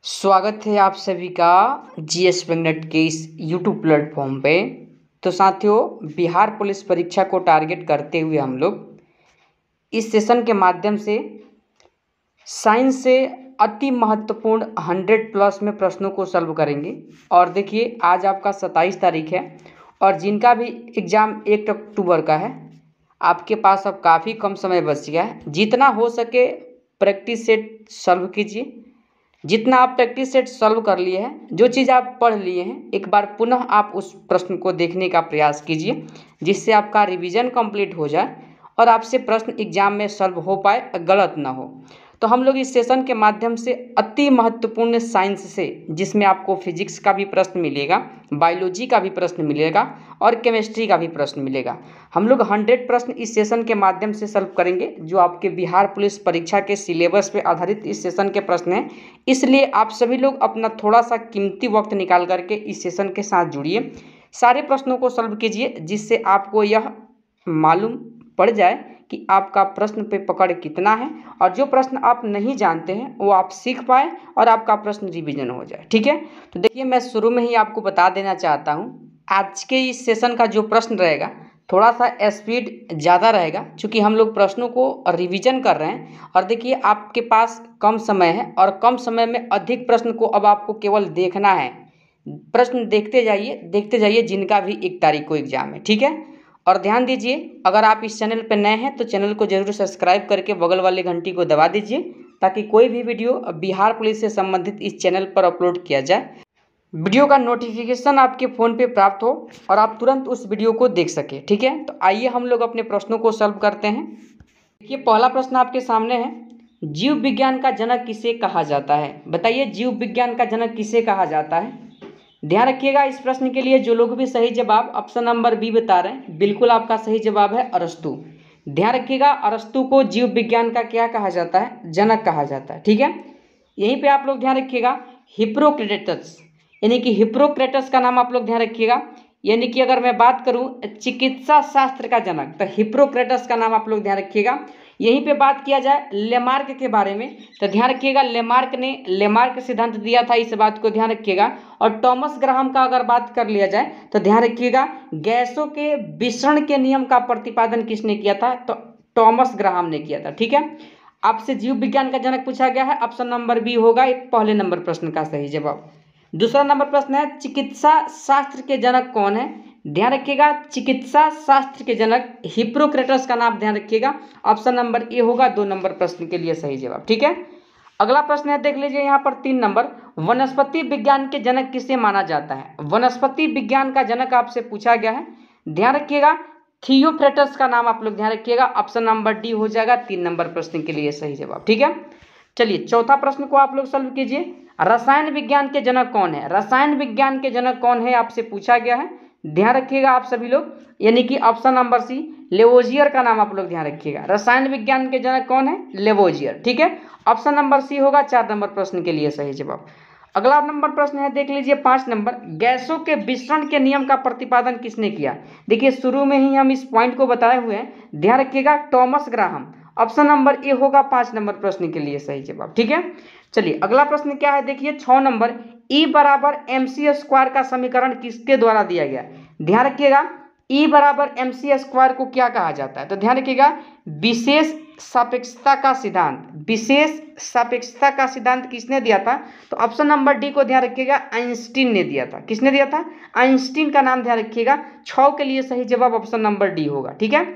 स्वागत है आप सभी का जीएस मैग्नेट के इस यूट्यूब प्लेटफॉर्म पे। तो साथियों, बिहार पुलिस परीक्षा को टारगेट करते हुए हम लोग इस सेशन के माध्यम से साइंस से अति महत्वपूर्ण 100+ में प्रश्नों को सॉल्व करेंगे। और देखिए, आज आपका 27 तारीख है और जिनका भी एग्ज़ाम 1 अक्टूबर का है, आपके पास अब काफ़ी कम समय बच गया है। जितना हो सके प्रैक्टिस सेट सॉल्व कीजिए। जितना आप प्रैक्टिस सेट सॉल्व कर लिए हैं, जो चीज़ आप पढ़ लिए हैं, एक बार पुनः आप उस प्रश्न को देखने का प्रयास कीजिए, जिससे आपका रिवीजन कंप्लीट हो जाए और आपसे प्रश्न एग्जाम में सॉल्व हो पाए, गलत ना हो। तो हम लोग इस सेशन के माध्यम से अति महत्वपूर्ण साइंस से, जिसमें आपको फिजिक्स का भी प्रश्न मिलेगा, बायोलॉजी का भी प्रश्न मिलेगा और केमिस्ट्री का भी प्रश्न मिलेगा, हम लोग 100 प्रश्न इस सेशन के माध्यम से सॉल्व करेंगे, जो आपके बिहार पुलिस परीक्षा के सिलेबस पे आधारित इस सेशन के प्रश्न हैं। इसलिए आप सभी लोग अपना थोड़ा सा कीमती वक्त निकाल करके इस सेशन के साथ जुड़िए, सारे प्रश्नों को सॉल्व कीजिए, जिससे आपको यह मालूम पड़ जाए कि आपका प्रश्न पे पकड़ कितना है और जो प्रश्न आप नहीं जानते हैं वो आप सीख पाए और आपका प्रश्न रिवीजन हो जाए। ठीक है, तो देखिए, मैं शुरू में ही आपको बता देना चाहता हूँ, आज के इस सेशन का जो प्रश्न रहेगा थोड़ा सा स्पीड ज़्यादा रहेगा, क्योंकि हम लोग प्रश्नों को रिवीजन कर रहे हैं। और देखिए, आपके पास कम समय है और कम समय में अधिक प्रश्न को अब आपको केवल देखना है। प्रश्न देखते जाइए जिनका भी 1 तारीख को एग्जाम है। ठीक है, और ध्यान दीजिए, अगर आप इस चैनल पर नए हैं तो चैनल को जरूर सब्सक्राइब करके बगल वाले घंटी को दबा दीजिए, ताकि कोई भी वीडियो बिहार पुलिस से संबंधित इस चैनल पर अपलोड किया जाए, वीडियो का नोटिफिकेशन आपके फ़ोन पे प्राप्त हो और आप तुरंत उस वीडियो को देख सकें। ठीक है, तो आइए हम लोग अपने प्रश्नों को सॉल्व करते हैं। देखिए, पहला प्रश्न आपके सामने है, जीव विज्ञान का जनक किसे कहा जाता है? बताइए, जीव विज्ञान का जनक किसे कहा जाता है? ध्यान रखिएगा, इस प्रश्न के लिए जो लोग भी सही जवाब ऑप्शन नंबर बी बता रहे हैं, बिल्कुल आपका सही जवाब है अरस्तु। ध्यान रखिएगा, अरस्तु को जीव विज्ञान का क्या कहा जाता है? जनक कहा जाता है। ठीक है, यहीं पे आप लोग ध्यान रखिएगा, हिप्पोक्रेटस, यानी कि हिप्पोक्रेटस का नाम आप लोग ध्यान रखिएगा। यानी कि अगर मैं बात करूं चिकित्सा शास्त्र का जनक, तो हिप्पोक्रेटस का नाम आप लोग ध्यान रखिएगा। यहीं पे बात किया जाए लेमार्क के बारे में, तो ध्यान रखिएगा, लेमार्क ने लेमार्क सिद्धांत दिया था, इस बात को ध्यान रखिएगा। और टॉमस ग्राहम का अगर बात कर लिया जाए तो ध्यान रखिएगा, गैसों के विसरण के नियम का प्रतिपादन किसने किया था? तो टॉमस ग्राहम ने किया था। ठीक है, आपसे जीव विज्ञान का जनक पूछा गया है, ऑप्शन नंबर बी होगा पहले नंबर प्रश्न का सही जवाब। दूसरा नंबर प्रश्न है, चिकित्सा शास्त्र के जनक कौन है? ध्यान रखिएगा, चिकित्सा शास्त्र के जनक हिप्पोक्रेटस का नाम ध्यान रखिएगा, ऑप्शन नंबर ए होगा 2 नंबर प्रश्न के लिए सही जवाब। ठीक है, अगला प्रश्न है, देख लीजिए यहाँ पर 3 नंबर, वनस्पति विज्ञान के जनक किसे माना जाता है? वनस्पति विज्ञान का जनक आपसे पूछा गया है, ध्यान रखिएगा, थियोफ्रेटस का नाम आप लोग ध्यान रखिएगा, ऑप्शन नंबर डी हो जाएगा 3 नंबर प्रश्न के लिए सही जवाब। ठीक है, चलिए चौथा प्रश्न को आप लोग सॉल्व कीजिए, रसायन विज्ञान के जनक कौन है? रसायन विज्ञान के जनक कौन है आपसे पूछा गया है, ध्यान रखिएगा आप सभी लोग, यानी कि ऑप्शन नंबर सी, लेवोजियर का नाम आप लोग ध्यान रखिएगा। रसायन विज्ञान के जनक कौन है? लेवोजियर। ठीक है, ऑप्शन नंबर सी होगा 4 नंबर प्रश्न के लिए सही जवाब। अगला नंबर प्रश्न है, देख लीजिए 5 नंबर, गैसों के विसरण के नियम का प्रतिपादन किसने किया? देखिए, शुरू में ही हम इस पॉइंट को बताए हुए हैं, ध्यान रखिएगा, Thomas Graham, option number A होगा 5 नंबर प्रश्न के लिए सही जवाब। ठीक है, चलिए अगला प्रश्न क्या है, देखिए 6 नंबर, E बराबर MC² का समीकरण किसके द्वारा दिया गया? ध्यान रखिएगा, E बराबर MC² को क्या कहा जाता है? तो ध्यान रखिएगा, विशेष सापेक्षता का सिद्धांत। विशेष सापेक्षता का सिद्धांत किसने दिया था? तो ऑप्शन नंबर डी को ध्यान रखिएगा, आइंस्टीन ने दिया था। किसने दिया था? आइंस्टीन का नाम ध्यान रखिएगा। 6 के लिए सही जवाब ऑप्शन नंबर डी होगा। ठीक है,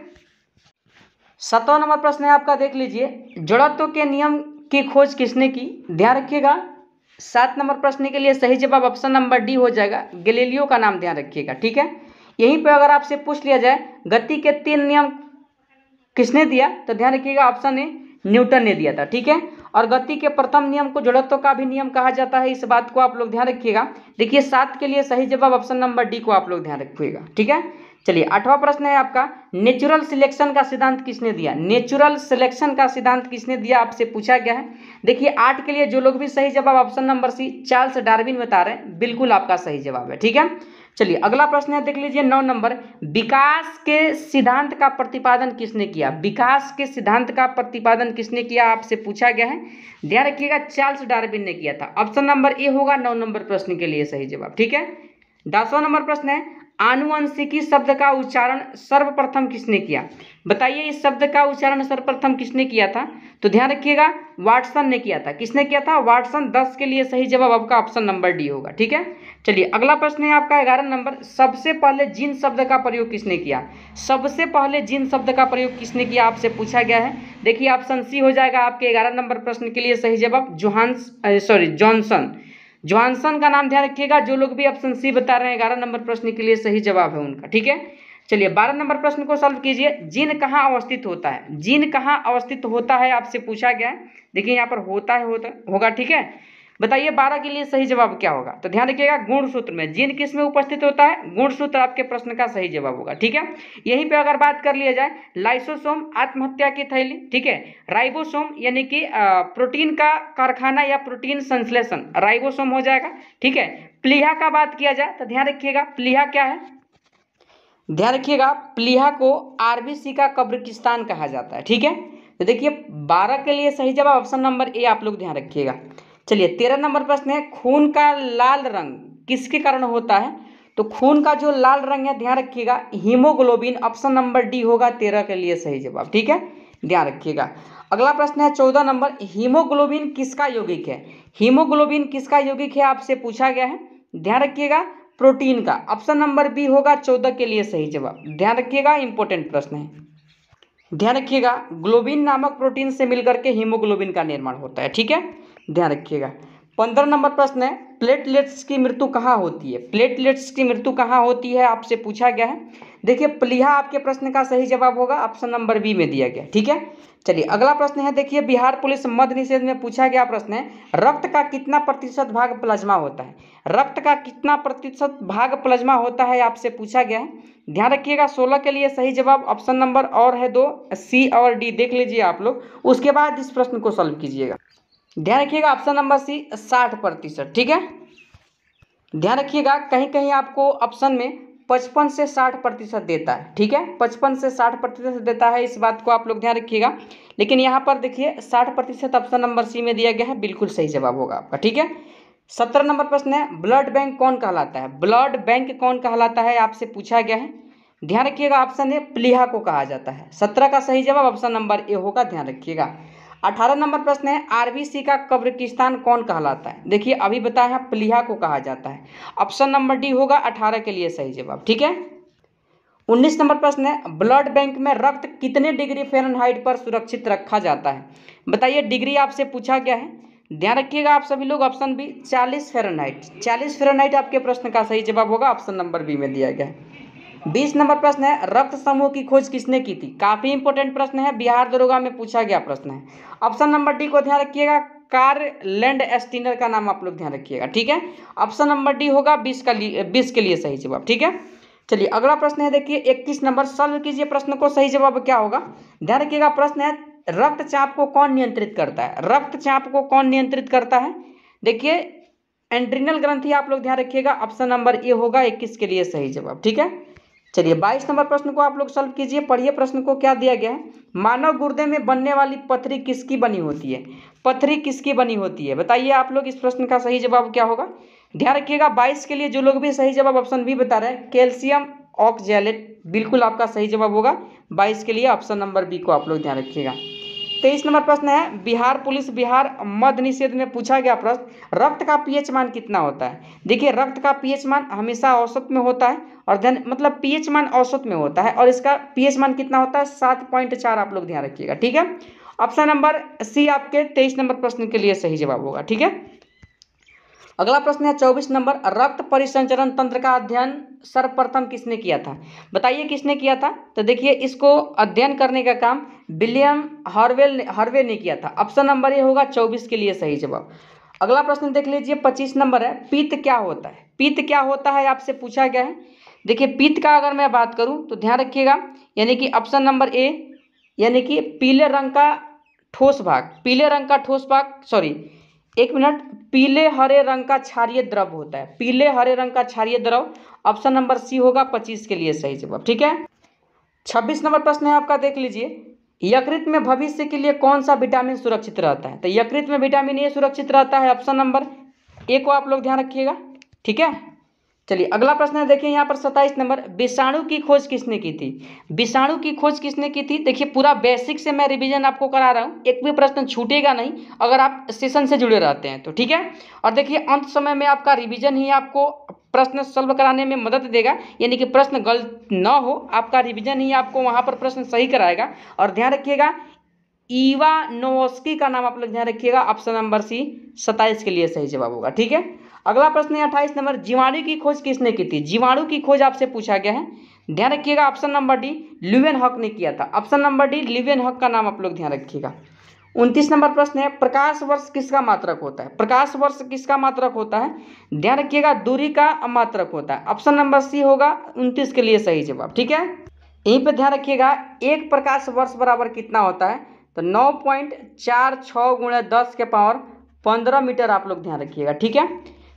7वां नंबर प्रश्न है आपका, देख लीजिए, जड़त्व के नियम की खोज किसने की? ध्यान रखिएगा, 7 नंबर प्रश्न के लिए सही जवाब ऑप्शन नंबर डी हो जाएगा, गैलीलियो का नाम ध्यान रखिएगा। ठीक है, यहीं पे अगर आपसे पूछ लिया जाए गति के 3 नियम किसने दिया, तो ध्यान रखिएगा, ऑप्शन ए, न्यूटन ने दिया था। ठीक है, और गति के प्रथम नियम को जड़त्व का भी नियम कहा जाता है, इस बात को आप लोग ध्यान रखिएगा। देखिए, 7 के लिए सही जवाब ऑप्शन नंबर डी को आप लोग ध्यान रखिएगा। ठीक है, चलिए 8वां प्रश्न है आपका, नेचुरल सिलेक्शन का सिद्धांत किसने दिया? नेचुरल सिलेक्शन का सिद्धांत किसने दिया आपसे पूछा गया है। देखिए, 8 के लिए जो लोग भी सही जवाब option number C, Charles Darwin बता रहे हैं, बिल्कुल आपका सही जवाब है। ठीक है, चलिए अगला प्रश्न है, देख लीजिए 9 नंबर। विकास के सिद्धांत का प्रतिपादन किसने किया? विकास के सिद्धांत का प्रतिपादन किसने किया आपसे पूछा गया है। ध्यान रखिएगा, चार्ल्स डार्विन ने किया था। ऑप्शन नंबर ए होगा 9 नंबर प्रश्न के लिए सही जवाब। ठीक है। 10वां नंबर प्रश्न है, आनुवंशिकी शब्द का उच्चारण सर्वप्रथम किसने किया? बताइए इस शब्द का उच्चारण सर्वप्रथम किसने किया था? तो ध्यान रखिएगा, वाटसन ने किया था। किसने किया था? वाटसन। 10 के लिए सही जवाब आपका ऑप्शन नंबर डी होगा। ठीक है। चलिए अगला प्रश्न है आपका 11 नंबर। सबसे पहले जिन शब्द का प्रयोग किसने किया? सबसे पहले जिन शब्द का प्रयोग किसने किया आपसे पूछा गया है। देखिए ऑप्शन सी हो जाएगा आपके 11 नंबर प्रश्न के लिए सही जवाब जॉनसन। जॉनसन का नाम ध्यान रखिएगा। जो लोग भी ऑप्शन सी बता रहे हैं 11 नंबर प्रश्न के लिए सही जवाब है उनका। ठीक है। चलिए 12 नंबर प्रश्न को सॉल्व कीजिए। जिन कहाँ अवस्थित होता है? जिन कहाँ अवस्थित होता है आपसे पूछा गया है। देखिए यहाँ पर होता है होगा। ठीक है। बताइए 12 के लिए सही जवाब क्या होगा? तो ध्यान रखिएगा, गुणसूत्र में। जिन किस में उपस्थित होता है? गुणसूत्र आपके प्रश्न का सही जवाब होगा। ठीक है। यहीं पे अगर बात कर लिया जाए, लाइसोसोम आत्महत्या की थैली। ठीक है। राइबोसोम यानी कि प्रोटीन का कारखाना या प्रोटीन संश्लेषण, राइबोसोम हो जाएगा। ठीक है। प्लीहा का बात किया जाए तो ध्यान रखिएगा, प्लीहा क्या है? ध्यान रखिएगा, प्लीहा को आरबीसी का कब्रिस्तान कहा जाता है। ठीक है। तो देखिए 12 के लिए सही जवाब ऑप्शन नंबर ए आप लोग ध्यान रखिएगा। चलिए 13 नंबर प्रश्न है, खून का लाल रंग किसके कारण होता है? तो खून का जो लाल रंग है ध्यान रखिएगा, हीमोग्लोबिन। ऑप्शन नंबर डी होगा 13 के लिए सही जवाब। ठीक है। ध्यान रखिएगा। अगला प्रश्न है 14 नंबर। हीमोग्लोबिन किसका यौगिक है? हीमोग्लोबिन किसका यौगिक है आपसे पूछा गया है। ध्यान रखिएगा, प्रोटीन का। ऑप्शन नंबर बी होगा 14 के लिए सही जवाब। ध्यान रखिएगा, इंपॉर्टेंट प्रश्न है। ध्यान रखिएगा, ग्लोबिन नामक प्रोटीन से मिलकर के हीमोग्लोबिन का निर्माण होता है। ठीक है। ध्यान रखिएगा। 15 नंबर प्रश्न है, प्लेटलेट्स की मृत्यु कहाँ होती है? प्लेटलेट्स की मृत्यु कहाँ होती है आपसे पूछा गया है। देखिए प्लीहा आपके प्रश्न का सही जवाब होगा, ऑप्शन नंबर बी में दिया गया। ठीक है। चलिए अगला प्रश्न है, देखिए बिहार पुलिस मद्य निषेध में पूछा गया प्रश्न है, रक्त का कितना प्रतिशत भाग प्लाज्मा होता है? रक्त का कितना प्रतिशत भाग प्लाज्मा होता है आपसे पूछा गया है। ध्यान रखिएगा, 16 के लिए सही जवाब ऑप्शन नंबर और है 2, सी और डी देख लीजिए आप लोग, उसके बाद इस प्रश्न को सॉल्व कीजिएगा। ध्यान रखिएगा ऑप्शन नंबर सी 60%। ठीक है। ध्यान रखिएगा, कहीं कहीं आपको ऑप्शन में 55 से 60% देता है। ठीक है। 55 से 60% देता है, इस बात को आप लोग ध्यान रखिएगा। लेकिन यहाँ पर देखिए 60% ऑप्शन नंबर सी में दिया गया है, बिल्कुल सही जवाब होगा आपका। ठीक है। 17 नंबर प्रश्न है, ब्लड बैंक कौन कहलाता है? ब्लड बैंक कौन कहलाता है आपसे पूछा गया है। ध्यान रखिएगा, ऑप्शन ए प्लीहा को कहा जाता है। 17 का सही जवाब ऑप्शन नंबर ए होगा। ध्यान रखिएगा। 18 नंबर प्रश्न है, आरबीसी का कब्रिस्तान कौन कहलाता है? देखिए अभी बताया है प्लीहा को कहा जाता है। ऑप्शन नंबर डी होगा 18 के लिए सही जवाब। ठीक है। 19 नंबर प्रश्न है, ब्लड बैंक में रक्त कितने डिग्री फ़ारेनहाइट पर सुरक्षित रखा जाता है? बताइए, डिग्री आपसे पूछा गया है। ध्यान रखिएगा आप सभी लोग, ऑप्शन बी 40 फ़ारेनहाइट। 40 फ़ारेनहाइट आपके प्रश्न का सही जवाब होगा, ऑप्शन नंबर बी में दिया गया है। 20 नंबर प्रश्न है, रक्त समूह की खोज किसने की थी? काफी इंपॉर्टेंट प्रश्न है, बिहार दरोगा में पूछा गया प्रश्न है। ऑप्शन नंबर डी को ध्यान रखिएगा, कार्ल लैंडस्टीनर का नाम आप लोग ध्यान रखिएगा। ठीक है। ऑप्शन नंबर डी होगा 20 के लिए सही जवाब। ठीक है। चलिए अगला प्रश्न है, देखिए 21 नंबर, सॉल्व कीजिए प्रश्न को, सही जवाब क्या होगा। ध्यान रखिएगा, प्रश्न है रक्तचाप को कौन नियंत्रित करता है? रक्तचाप को कौन नियंत्रित करता है? देखिए एंड्रिनल ग्रंथि आप लोग ध्यान रखिएगा, ऑप्शन नंबर ए होगा 21 के लिए सही जवाब। ठीक है। चलिए 22 नंबर प्रश्न को आप लोग सॉल्व कीजिए। पढ़िए प्रश्न को, क्या दिया गया है। मानव गुर्दे में बनने वाली पथरी किसकी बनी होती है? पथरी किसकी बनी होती है? बताइए आप लोग, इस प्रश्न का सही जवाब क्या होगा। ध्यान रखिएगा, 22 के लिए जो लोग भी सही जवाब ऑप्शन बी बता रहे हैं, कैल्शियम ऑक्जेलेट, बिल्कुल आपका सही जवाब होगा 22 के लिए, ऑप्शन नंबर बी को आप लोग ध्यान रखिएगा। 23 नंबर प्रश्न है, बिहार पुलिस बिहार मद्य निषेध में पूछा गया प्रश्न, रक्त का पीएच मान कितना होता है? देखिए रक्त का पीएच मान हमेशा औसत में होता है, और मतलब पीएच मान औसत में होता है, और इसका पीएच मान कितना होता है? 7.4 आप लोग ध्यान रखिएगा। ठीक है। ऑप्शन नंबर सी आपके 23 नंबर प्रश्न के लिए सही जवाब होगा। ठीक है। अगला प्रश्न है 24 नंबर, रक्त परिसंचरण तंत्र का अध्ययन सर्वप्रथम किसने किया था? बताइए किसने किया था। तो देखिए इसको अध्ययन करने का काम विलियम हार्वे ने किया था। ऑप्शन नंबर ए होगा 24 के लिए सही जवाब। अगला प्रश्न देख लीजिए, 25 नंबर है, पित्त क्या होता है? पित्त क्या होता है आपसे पूछा गया है। देखिए पित्त का अगर मैं बात करूं तो ध्यान रखिएगा, यानी कि ऑप्शन नंबर ए, यानी कि पीले रंग का ठोस भाग, पीले रंग का ठोस भाग, सॉरी एक मिनट, पीले हरे रंग का क्षारीय द्रव होता है। पीले हरे रंग का क्षारीय द्रव, ऑप्शन नंबर सी होगा 25 के लिए सही जवाब। ठीक है, 26 नंबर प्रश्न है आपका, देख लीजिए। यकृत में भविष्य के लिए कौन सा विटामिन सुरक्षित रहता है? तो यकृत में विटामिन ए सुरक्षित रहता है, ऑप्शन नंबर ए को आप लोग ध्यान रखिएगा। ठीक है, चलिए अगला प्रश्न है, देखिए यहाँ पर 27 नंबर, विषाणु की खोज किसने की थी? विषाणु की खोज किसने की थी? देखिए पूरा बेसिक से मैं रिवीजन आपको करा रहा हूँ, एक भी प्रश्न छूटेगा नहीं अगर आप सेशन से जुड़े रहते हैं तो। ठीक है, और देखिए अंत समय में आपका रिवीजन ही आपको प्रश्न सॉल्व कराने में मदद देगा, यानी कि प्रश्न गलत न हो, आपका रिवीजन ही आपको वहाँ पर प्रश्न सही कराएगा। और ध्यान रखिएगा, इवानोव्स्की का नाम आप लोग ध्यान रखिएगा, ऑप्शन नंबर सी 27 के लिए सही जवाब होगा। ठीक है, अगला प्रश्न है 28 नंबर, जीवाणु की खोज किसने की थी? जीवाणु की खोज आपसे पूछा गया है, ध्यान रखिएगा, ऑप्शन नंबर डी ल्यूवेनहॉक ने किया था। ऑप्शन नंबर डी ल्यूवेनहॉक का नाम आप लोग ध्यान रखिएगा। 29 नंबर प्रश्न है, प्रकाश वर्ष किसका मात्रक होता है? प्रकाश वर्ष किसका मात्रक होता है? ध्यान रखिएगा, दूरी का मात्रक होता है। ऑप्शन नंबर सी होगा 29 के लिए सही जवाब। ठीक है, यहीं पे ध्यान रखिएगा, एक प्रकाश वर्ष बराबर कितना होता है? तो 9.46 गुणे 10 के पावर 15 मीटर आप लोग ध्यान रखिएगा। ठीक है,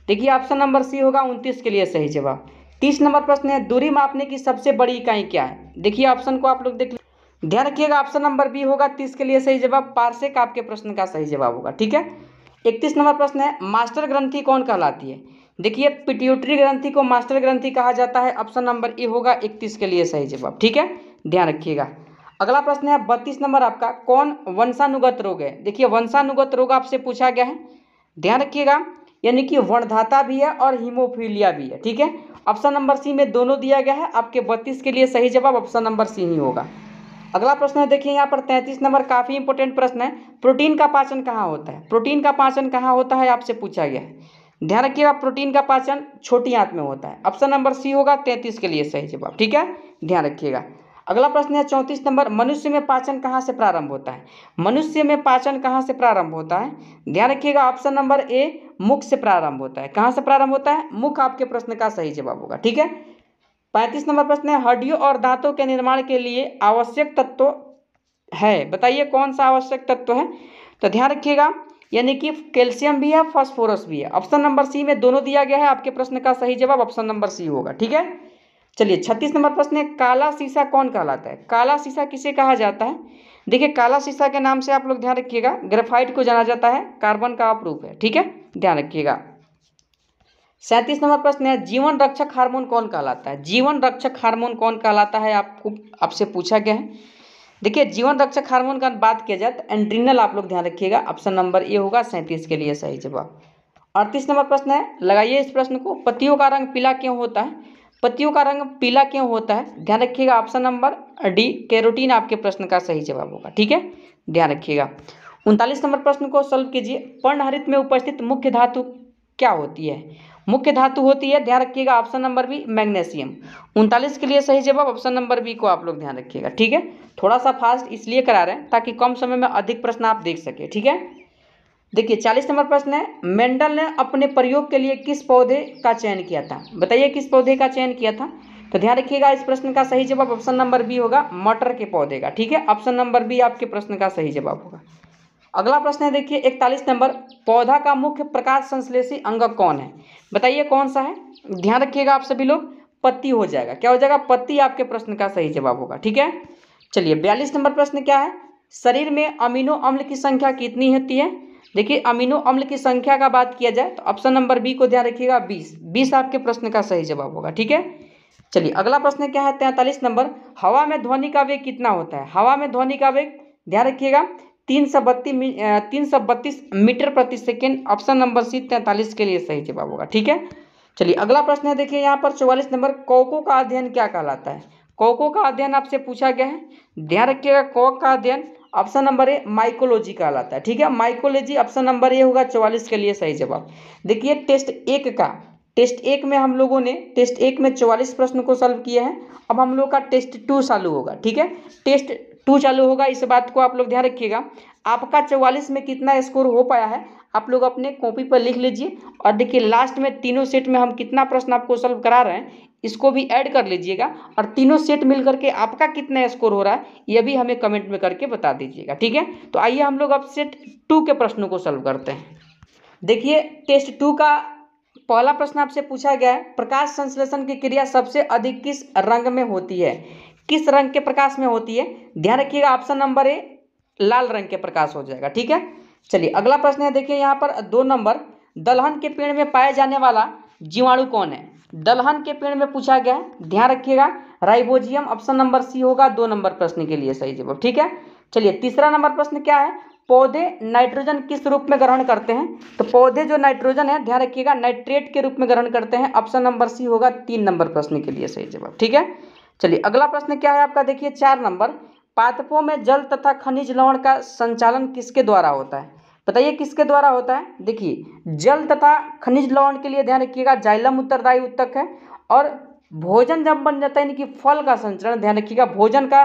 देखिए ऑप्शन नंबर सी होगा 29 के लिए सही जवाब। 30 नंबर प्रश्न है, दूरी मापने की सबसे बड़ी इकाई क्या है? देखिए ऑप्शन को आप लोग देख ध्यान रखिएगा, ऑप्शन नंबर बी होगा 30 के लिए सही जवाब, पारसेक आपके प्रश्न का सही जवाब होगा। ठीक है, 31 नंबर प्रश्न है, मास्टर ग्रंथि कौन कहलाती है? देखिए पिट्यूटरी ग्रंथि को मास्टर ग्रंथि कहा जाता है, ऑप्शन नंबर ए होगा 31 के लिए सही जवाब। ठीक है, ध्यान रखिएगा। अगला प्रश्न है 32 नंबर आपका, कौन वंशानुगत रोग है? देखिए वंशानुगत रोग आपसे पूछा गया है, ध्यान रखिएगा, यानी कि वर्णधाता भी है और हीमोफीलिया भी है। ठीक है, ऑप्शन नंबर सी में दोनों दिया गया है, आपके 32 के लिए सही जवाब ऑप्शन नंबर सी ही होगा। अगला प्रश्न है, देखिए यहाँ पर 33 नंबर, काफी इंपॉर्टेंट प्रश्न है, प्रोटीन का पाचन कहाँ होता है? प्रोटीन का पाचन कहाँ होता है आपसे पूछा गया है, ध्यान रखिएगा, प्रोटीन का पाचन छोटी आंत में होता है, ऑप्शन नंबर सी होगा 33 के लिए सही जवाब। ठीक है, ध्यान रखिएगा। अगला प्रश्न है 34 नंबर, मनुष्य में पाचन कहाँ से प्रारंभ होता है? मनुष्य में पाचन कहाँ से प्रारंभ होता है? ध्यान रखिएगा, ऑप्शन नंबर ए मुख से प्रारंभ होता है। कहाँ से प्रारंभ होता है? मुख आपके प्रश्न का सही जवाब होगा। ठीक है, 35 नंबर प्रश्न है, हड्डियों और दांतों के निर्माण के लिए आवश्यक तत्व है, बताइए कौन सा आवश्यक तत्व है? तो ध्यान रखिएगा, यानी कि कैल्शियम भी है, फास्फोरस भी है, ऑप्शन नंबर सी में दोनों दिया गया है, आपके प्रश्न का सही जवाब ऑप्शन नंबर सी होगा। ठीक है, चलिए 36 नंबर प्रश्न है, काला शीशा कौन कहलाता है? काला शीशा किसे कहा जाता है? देखिए काला शीशा के नाम से आप लोग ध्यान रखिएगा, ग्रेफाइट को जाना जाता है, कार्बन का अपरूप है। ठीक है, ध्यान रखिएगा। 37 नंबर प्रश्न है, जीवन रक्षक हार्मोन कौन कहलाता है? जीवन रक्षक हार्मोन कौन कहलाता है आपसे पूछा गया है। देखिए जीवन रक्षक हार्मोन का बात किया जाए तो एंड्रिनल आप लोग ध्यान रखिएगा, ऑप्शन नंबर ए होगा 37 के लिए सही जवाब। 38 नंबर प्रश्न है, लगाइए इस प्रश्न को, पत्तियों का रंग पीला क्यों होता है? पत्तियों का रंग पीला क्यों होता है? ध्यान रखिएगा, ऑप्शन नंबर डी कैरोटीन आपके प्रश्न का सही जवाब होगा। ठीक है, ध्यान रखिएगा। 39 नंबर प्रश्न को सॉल्व कीजिए, पर्णहरित में उपस्थित मुख्य धातु क्या होती है? मुख्य धातु होती है, ध्यान रखिएगा, ऑप्शन नंबर बी मैग्नीशियम। 39 के लिए सही जवाब ऑप्शन नंबर बी को आप लोग ध्यान रखिएगा। ठीक है, थोड़ा सा फास्ट इसलिए करा रहे हैं ताकि कम समय में अधिक प्रश्न आप देख सके। ठीक है, देखिए 40 नंबर प्रश्न है, मेंडल ने अपने प्रयोग के लिए किस पौधे का चयन किया था? बताइए किस पौधे का चयन किया था? तो ध्यान रखिएगा, इस प्रश्न का सही जवाब ऑप्शन नंबर बी होगा, मटर के पौधे का। ठीक है, ऑप्शन नंबर बी आपके प्रश्न का सही जवाब होगा। अगला प्रश्न है, देखिए 41 नंबर, पौधा का मुख्य प्रकाश संश्लेषी अंग कौन है? बताइए कौन सा है? ध्यान रखिएगा आप सभी लोग, पत्ती हो जाएगा, क्या हो जाएगा? पत्ती आपके प्रश्न का सही जवाब होगा। ठीक है, चलिए 42 नंबर प्रश्न क्या है, शरीर में अमीनो अम्ल की संख्या कितनी होती है? देखिए अमीनो अम्ल की संख्या का बात किया जाए तो ऑप्शन नंबर बी को ध्यान रखिएगा, 20 आपके प्रश्न का सही जवाब होगा। ठीक है, चलिए अगला प्रश्न क्या है, 43 नंबर, हवा में ध्वनि का वेग कितना होता है? हवा में ध्वनि का वेग ध्यान रखिएगा 332 मीटर प्रति सेकेंड, ऑप्शन नंबर सी 43 के लिए सही जवाब होगा। ठीक है, चलिए अगला प्रश्न है, देखिए यहाँ पर 44 नंबर, कौकों का अध्ययन क्या कहलाता है? कौकों का अध्ययन आपसे पूछा गया है, ध्यान रखिएगा, कौक का अध्ययन ऑप्शन नंबर ए माइकोलॉजी कहलाता है। ठीक है, माइकोलॉजी ऑप्शन नंबर ए होगा 44 के लिए सही जवाब। देखिए टेस्ट एक में हम लोगों ने टेस्ट 1 में 44 प्रश्न को सॉल्व किया है, अब हम लोग का टेस्ट 2 चालू होगा। ठीक है, टेस्ट 2 चालू होगा, इस बात को आप लोग ध्यान रखिएगा। आपका 44 में कितना स्कोर हो पाया है आप लोग अपने कॉपी पर लिख लीजिए, और देखिए लास्ट में तीनों सेट में हम कितना प्रश्न आपको सॉल्व करा रहे हैं इसको भी ऐड कर लीजिएगा, और तीनों सेट मिल करके आपका कितना स्कोर हो रहा है ये भी हमें कमेंट में करके बता दीजिएगा। ठीक है, तो आइए हम लोग अब सेट 2 के प्रश्नों को सॉल्व करते हैं। देखिए टेस्ट 2 का पहला प्रश्न आपसे पूछा गया है, प्रकाश संश्लेषण की क्रिया सबसे अधिक किस रंग में होती है? किस रंग के प्रकाश में होती है? ध्यान रखिएगा ऑप्शन नंबर ए लाल रंग के प्रकाश हो जाएगा। ठीक है, चलिए अगला प्रश्न है, देखिए यहाँ पर 2 नंबर, दलहन के पेड़ में पाया जाने वाला जीवाणु कौन है? दलहन के पेड़ में पूछा गया है, ध्यान रखिएगा राइबोजियम, ऑप्शन नंबर सी होगा 2 नंबर प्रश्न के लिए सही जवाब। ठीक है, चलिए तीसरा नंबर प्रश्न क्या है, पौधे नाइट्रोजन किस रूप में ग्रहण करते हैं? तो पौधे जो नाइट्रोजन है ध्यान रखिएगा नाइट्रेट के रूप में ग्रहण करते हैं, ऑप्शन नंबर सी होगा 3 नंबर प्रश्न के लिए सही जवाब। ठीक है, चलिए अगला प्रश्न क्या है आपका, देखिए 4 नंबर, पादपों में जल तथा खनिज लवण का संचालन किसके द्वारा होता है? बताइए किसके द्वारा होता है? देखिए जल तथा खनिज लवण के लिए ध्यान रखिएगा जाइलम उत्तरदायी उत्तक है, और भोजन जब बन जाता है यानी कि फल का संचरण, ध्यान रखिएगा भोजन का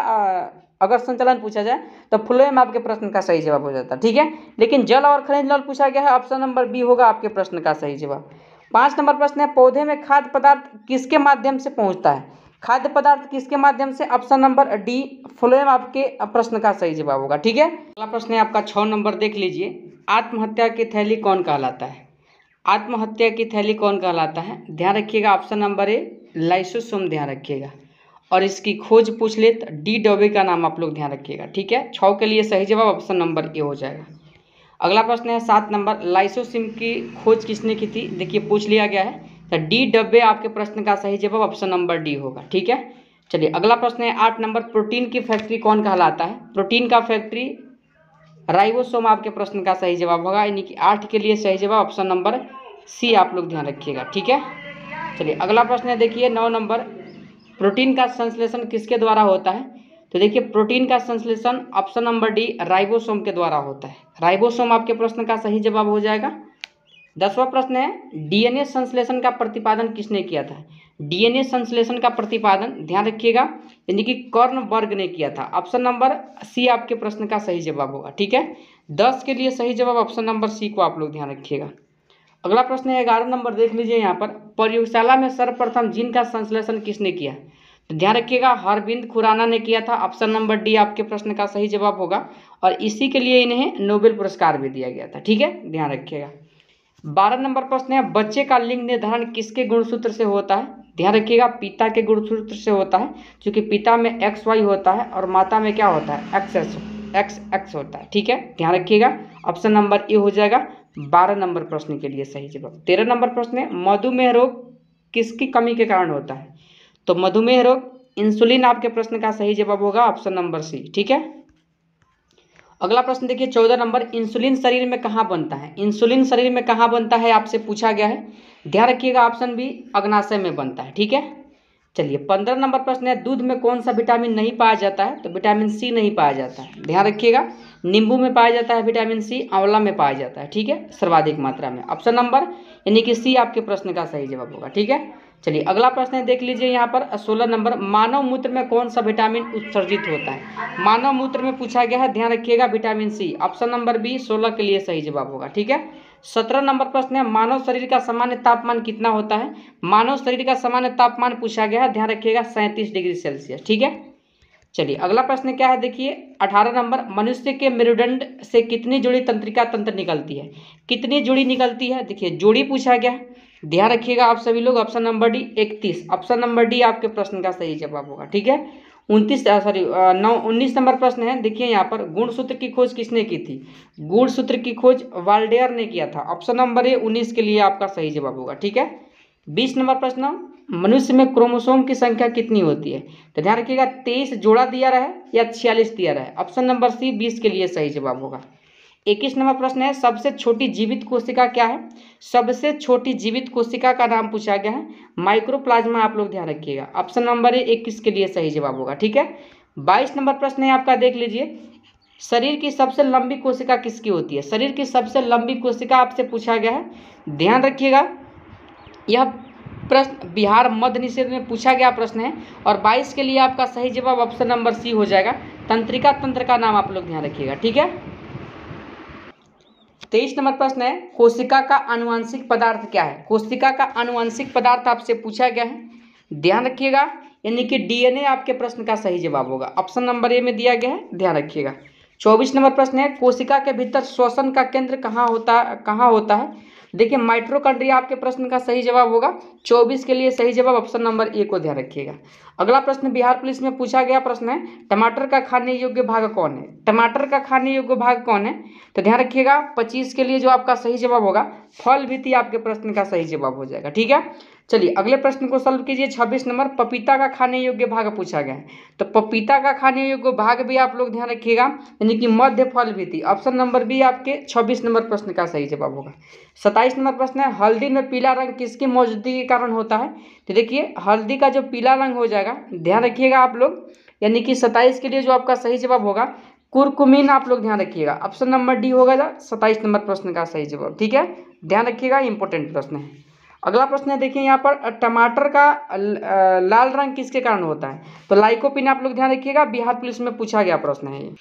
अगर संचालन पूछा जाए तो फ्लोएम आपके प्रश्न का सही जवाब हो जाता है। ठीक है, लेकिन जल और खनिज लवण पूछा गया है, ऑप्शन नंबर बी होगा आपके प्रश्न का सही जवाब। 5 नंबर प्रश्न है, पौधे में खाद्य पदार्थ किसके माध्यम से पहुंचता है? खाद्य पदार्थ किसके माध्यम से? ऑप्शन नंबर डी फ्लोएम आपके प्रश्न का सही जवाब होगा। ठीक है, अगला प्रश्न है आपका 6 नंबर, देख लीजिए आत्महत्या की थैली कौन कहलाता है? आत्महत्या की थैली कौन कहलाता है? ध्यान रखिएगा ऑप्शन नंबर ए लाइसोसोम, ध्यान रखिएगा, और इसकी खोज पूछ ले तो डी डोबे का नाम आप लोग ध्यान रखिएगा। ठीक है, 6 के लिए सही जवाब ऑप्शन नंबर ए हो जाएगा। अगला प्रश्न है 7 नंबर, लाइसोसिम की खोज किसने की थी? देखिए पूछ लिया गया है, तो डी डब्बे आपके प्रश्न का सही जवाब ऑप्शन नंबर डी होगा। ठीक है, चलिए अगला प्रश्न है 8 नंबर, प्रोटीन की फैक्ट्री कौन कहलाता है? प्रोटीन का फैक्ट्री राइबोसोम आपके प्रश्न का सही जवाब होगा, यानी कि 8 के लिए सही जवाब ऑप्शन नंबर सी आप लोग ध्यान रखिएगा। ठीक है, चलिए अगला प्रश्न है, देखिए 9 नंबर, प्रोटीन का संश्लेषण किसके द्वारा होता है? तो देखिए प्रोटीन का संश्लेषण ऑप्शन नंबर डी राइबोसोम के द्वारा होता है, राइबोसोम आपके प्रश्न का सही जवाब हो जाएगा। 10वां प्रश्न है, डीएनए संश्लेषण का प्रतिपादन किसने किया था? डीएनए संश्लेषण का प्रतिपादन ध्यान रखिएगा यानी कि कर्नबर्ग ने किया था, ऑप्शन नंबर सी आपके प्रश्न का सही जवाब होगा। ठीक है, 10 के लिए सही जवाब ऑप्शन नंबर सी को आप लोग ध्यान रखिएगा। अगला प्रश्न है 11 नंबर, देख लीजिए यहाँ पर, प्रयोगशाला में सर्वप्रथम जीन का संश्लेषण किसने किया? तो ध्यान रखिएगा हरविंद खुराना ने किया था, ऑप्शन नंबर डी आपके प्रश्न का सही जवाब होगा, और इसी के लिए इन्हें नोबेल पुरस्कार भी दिया गया था। ठीक है, ध्यान रखिएगा। 12 नंबर प्रश्न है, बच्चे का लिंग निर्धारण किसके गुणसूत्र से होता है? ध्यान रखिएगा पिता के गुणसूत्र से होता है, क्योंकि पिता में XY होता है और माता में क्या होता है? XX होता है। ठीक है, ध्यान रखिएगा ऑप्शन नंबर ए हो जाएगा 12 नंबर प्रश्न के लिए सही जवाब। 13 नंबर प्रश्न है, मधुमेह रोग किसकी कमी के कारण होता है? तो मधुमेह रोग इंसुलिन आपके प्रश्न का सही जवाब होगा, ऑप्शन नंबर सी। ठीक है, अगला प्रश्न देखिए 14 नंबर, इंसुलिन शरीर में कहाँ बनता है? इंसुलिन शरीर में कहाँ बनता है आपसे पूछा गया है, ध्यान रखिएगा ऑप्शन बी अग्नाशय में बनता है। ठीक है, चलिए 15 नंबर प्रश्न है, दूध में कौन सा विटामिन नहीं पाया जाता है? तो विटामिन सी नहीं पाया जाता है, ध्यान रखिएगा नींबू में पाया जाता है विटामिन सी, आंवला में पाया जाता है। ठीक है, सर्वाधिक मात्रा में, ऑप्शन नंबर यानी कि सी आपके प्रश्न का सही जवाब होगा। ठीक है, चलिए अगला प्रश्न है, देख लीजिए यहाँ पर 16 नंबर, मानव मूत्र में कौन सा विटामिन उत्सर्जित होता है? मानव मूत्र में पूछा गया है, ध्यान रखिएगा vitamin C, option number B 16 के लिए सही जवाब होगा। ठीक है, 17 नंबर प्रश्न है, मानव शरीर का सामान्य तापमान कितना होता है? मानव शरीर का सामान्य तापमान पूछा गया है, ध्यान रखिएगा 37 डिग्री सेल्सियस। ठीक है, चलिए अगला प्रश्न क्या है, देखिए 18 नंबर, मनुष्य के मेरुदंड से कितनी जोड़ी तंत्रिका तंत्र निकलती है? कितनी जोड़ी निकलती है? देखिए जोड़ी पूछा गया है, ध्यान रखिएगा आप सभी लोग, option number D 31, option number D आपके प्रश्न का सही जवाब होगा। ठीक है, 19 नंबर प्रश्न है, देखिए यहाँ पर गुणसूत्र की खोज किसने की थी? गुणसूत्र की खोज वाल्डेयर ने किया था, ऑप्शन नंबर ए 19 के लिए आपका सही जवाब होगा। ठीक है, 20 नंबर प्रश्न, मनुष्य में क्रोमोसोम की संख्या कितनी होती है? तो ध्यान रखिएगा 23 जोड़ा दिया रहा है या 46 दिया रहा है, ऑप्शन नंबर सी 20 के लिए सही जवाब होगा। 21 नंबर प्रश्न है, सबसे छोटी जीवित कोशिका क्या है? सबसे छोटी जीवित कोशिका का नाम पूछा गया है माइक्रोप्लाज्मा, आप लोग ध्यान रखिएगा, ऑप्शन नंबर ए 21 के लिए सही जवाब होगा। ठीक है, 22 नंबर प्रश्न है आपका, देख लीजिए शरीर की सबसे लंबी कोशिका किसकी होती है? शरीर की सबसे लंबी कोशिका आपसे पूछा गया है, ध्यान रखिएगा यह प्रश्न बिहार मध्य निषेध में पूछा गया प्रश्न है, और 22 के लिए आपका सही जवाब ऑप्शन नंबर सी हो जाएगा, तंत्रिका तंत्र का नाम आप लोग ध्यान रखिएगा। ठीक है, 23 नंबर प्रश्न है, कोशिका का आनुवंशिक पदार्थ क्या है? कोशिका का आनुवंशिक पदार्थ आपसे पूछा गया है, ध्यान रखिएगा यानी कि डीएनए आपके प्रश्न का सही जवाब होगा, ऑप्शन नंबर ए में दिया गया है, ध्यान रखिएगा। 24 नंबर प्रश्न है, कोशिका के भीतर श्वसन का केंद्र कहाँ होता है? देखिए माइटोकॉन्ड्रिया आपके प्रश्न का सही जवाब होगा। 24 के लिए सही जवाब ऑप्शन नंबर ए को ध्यान रखिएगा। अगला प्रश्न बिहार पुलिस में पूछा गया प्रश्न है, टमाटर का खाने योग्य भाग कौन है? टमाटर का खाने योग्य भाग कौन है? तो ध्यान रखिएगा 25 के लिए जो आपका सही जवाब होगा फल भीति आपके प्रश्न का सही जवाब हो जाएगा। ठीक है, चलिए अगले प्रश्न को सॉल्व कीजिए। 26 नंबर, पपीता का खाने योग्य भाग पूछा गया है। तो पपीता का खाने योग्य भाग भी आप लोग ध्यान रखिएगा, यानी कि मध्य फल भीति। ऑप्शन नंबर बी आपके 26 नंबर प्रश्न का सही जवाब होगा। 27 नंबर प्रश्न है, हल्दी में पीला रंग किसकी मौजूदगी के कारण होता है? तो देखिए हल्दी का जो पीला रंग हो जाएगा, ध्यान रखिएगा आप लोग, यानी कि 27 के लिए जो आपका सही जवाब होगा कुरकुमीन, आप लोग ध्यान रखिएगा। ऑप्शन नंबर डी होगा 27 नंबर प्रश्न का सही जवाब। ठीक है, ध्यान रखिएगा, इंपॉर्टेंट प्रश्न है। अगला प्रश्न है, देखिए यहाँ पर टमाटर का लाल रंग किसके कारण होता है? तो लाइकोपिन, आप लोग ध्यान रखिएगा, बिहार पुलिस में पूछा गया प्रश्न है ये।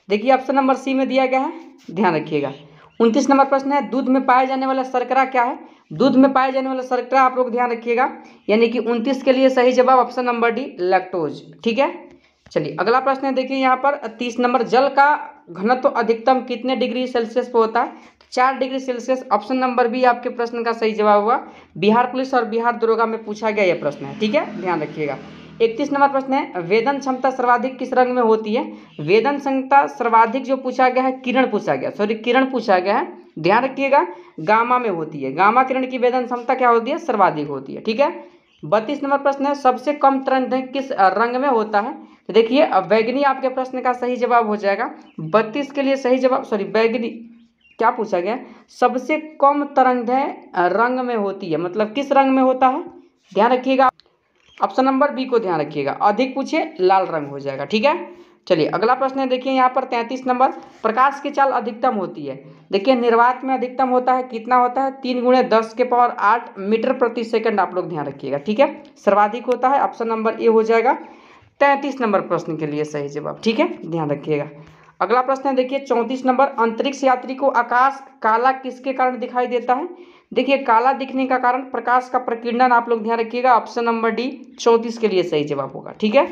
देखिए ऑप्शन नंबर सी में दिया गया है, ध्यान रखिएगा। 29 नंबर प्रश्न है, दूध में पाया जाने वाला शर्करा क्या है? दूध में पाया जाने वाला शर्करा आप लोग ध्यान रखिएगा, यानी कि 29 के लिए सही जवाब ऑप्शन नंबर डी लैक्टोज। ठीक है, चलिए अगला प्रश्न है, देखिए यहाँ पर 30 नंबर, जल का घनत्व अधिकतम कितने डिग्री सेल्सियस पर होता है? 4 degree Celsius. Option number B आपके प्रश्न का सही जवाब हुआ। बिहार पुलिस और बिहार दरोगा में पूछा गया यह प्रश्न है। ठीक है, ध्यान रखिएगा। 31 नंबर प्रश्न है, वेदन क्षमता सर्वाधिक किस रंग में होती है? वेदन क्षमता सर्वाधिक जो पूछा गया है किरण पूछा गया है, ध्यान रखिएगा, गामा में होती है। गामा किरण की वेदन क्षमता क्या होती है? सर्वाधिक होती है। ठीक है, 32 नंबर प्रश्न है, सबसे कम तरंगदैर्घ्य किस रंग में होता है? तो देखिए बैगनी आपके प्रश्न का सही जवाब हो जाएगा। 32 के लिए सही जवाब, बैगनी क्या पूछा गया, सबसे कम तरंगदैर्घ्य रंग में होती है, मतलब किस रंग में होता है? ध्यान रखिएगा, ऑप्शन नंबर बी को ध्यान रखिएगा। अधिक पूछे लाल रंग हो जाएगा। ठीक है, चलिए अगला प्रश्न है, देखिए यहाँ पर 33 नंबर, प्रकाश की चाल अधिकतम होती है। देखिए निर्वात में अधिकतम होता है, कितना होता है? 3 × 10⁸ मीटर प्रति सेकंड, आप लोग ध्यान रखिएगा। ठीक है, सर्वाधिक होता है, ऑप्शन नंबर ए हो जाएगा 33 नंबर प्रश्न के लिए सही जवाब। ठीक है, ध्यान रखिएगा। अगला प्रश्न है, देखिए 34 नंबर, अंतरिक्ष यात्री को आकाश काला किसके कारण दिखाई देता है? देखिए काला दिखने का कारण प्रकाश का प्रकीर्णन, आप लोग ध्यान रखिएगा, ऑप्शन नंबर डी 34 के लिए सही जवाब होगा। ठीक है,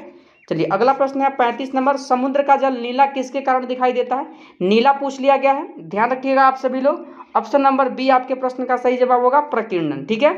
चलिए अगला प्रश्न है 35 नंबर, समुद्र का जल नीला किसके कारण दिखाई देता है? नीला पूछ लिया गया है, ध्यान रखिएगा आप सभी लोग, ऑप्शन नंबर बी आपके प्रश्न का सही जवाब होगा प्रकीर्णन। ठीक है,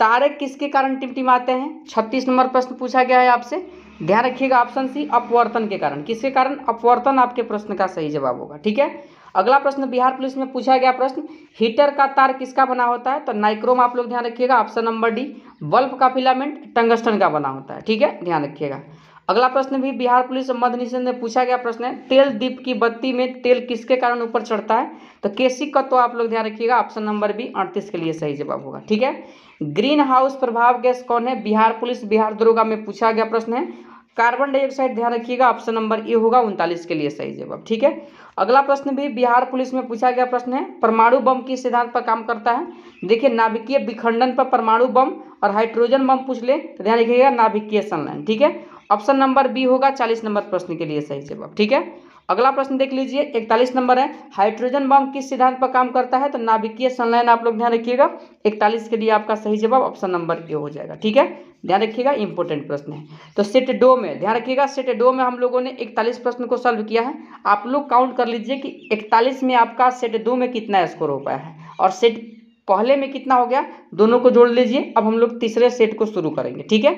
तारे किसके कारण टिमटिमाते हैं? 36 नंबर प्रश्न पूछा गया है आपसे, ध्यान रखिएगा, ऑप्शन सी अपवर्तन के कारण। किसके कारण? अपवर्तन आपके प्रश्न का सही जवाब होगा। ठीक है, अगला प्रश्न बिहार पुलिस में पूछा गया प्रश्न, हीटर का तार किसका बना होता है? तो नाइक्रोम, आप लोग ध्यान रखिएगा, ऑप्शन नंबर डी। बल्ब का फिलामेंट टंगस्टन का बना होता है। ठीक है, ध्यान रखिएगा। अगला प्रश्न भी बिहार पुलिस मध्य निषेध में पूछा गया प्रश्न है, तेल दीप की बत्ती में तेल किसके कारण ऊपर चढ़ता है? तो केसिक का, तो आप लोग ध्यान रखिएगा, ऑप्शन नंबर बी 38 के लिए सही जवाब होगा। ठीक है, ग्रीन हाउस प्रभाव गैस कौन है? बिहार पुलिस बिहार दरोगा में पूछा गया प्रश्न है कार्बन डाइऑक्साइड, ध्यान रखिएगा, ऑप्शन नंबर ए होगा 39 के लिए सही जवाब। ठीक है, अगला प्रश्न भी बिहार पुलिस में पूछा गया प्रश्न है, परमाणु बम किस सिद्धांत पर काम करता है? देखिए नाभिकीय विखंडन पर परमाणु बम और हाइड्रोजन बम पूछ ले तो ध्यान रखिएगा नाभिकीय संलयन। ठीक है, ऑप्शन नंबर बी होगा 40 नंबर प्रश्न के लिए सही जवाब। ठीक है, अगला प्रश्न देख लीजिए 41 नंबर है, हाइड्रोजन बम किस सिद्धांत पर काम करता है? तो नाभिकीय संलयन, आप लोग ध्यान रखिएगा, 41 के लिए आपका सही जवाब ऑप्शन नंबर ए हो जाएगा। ठीक है, ध्यान रखिएगा, इंपॉर्टेंट प्रश्न है। तो सेट दो में ध्यान रखिएगा, सेट दो में हम लोगों ने 41 प्रश्न को सॉल्व किया है। आप लोग काउंट कर लीजिए कि 41 में आपका सेट दो में कितना स्कोर हो पाया है और सेट पहले में कितना हो गया, दोनों को जोड़ लीजिए। अब हम लोग तीसरे सेट को शुरू करेंगे। ठीक है,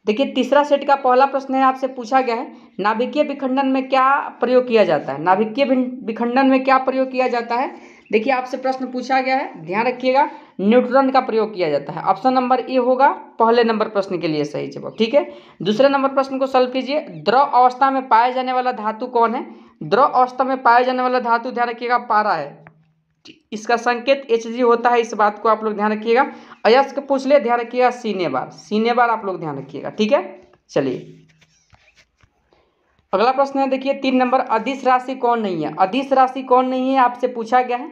देखिए तीसरा सेट का पहला प्रश्न है, आपसे पूछा गया है नाभिकीय विखंडन में क्या प्रयोग किया जाता है? नाभिकीय विखंडन में क्या प्रयोग किया जाता है? देखिए आपसे प्रश्न पूछा गया है, ध्यान रखिएगा, न्यूट्रॉन का प्रयोग किया जाता है। ऑप्शन नंबर ए होगा पहले नंबर प्रश्न के लिए सही जवाब। ठीक है, दूसरे नंबर प्रश्न को सॉल्व कीजिए, द्रव अवस्था में पाया जाने वाला धातु कौन है? द्रव अवस्था में पाया जाने वाला धातु, ध्यान रखिएगा, पारा है। इसका संकेत Hg होता है, इस बात को आप लोग ध्यान रखिएगा। अयस्क पूछ ले, ध्यान रखिएगा, सीने बार आप लोग ध्यान रखिएगा। ठीक है, चलिए अगला प्रश्न है, देखिए 3 नंबर, अदिश राशि कौन नहीं है? अदिश राशि कौन नहीं है आपसे पूछा गया है।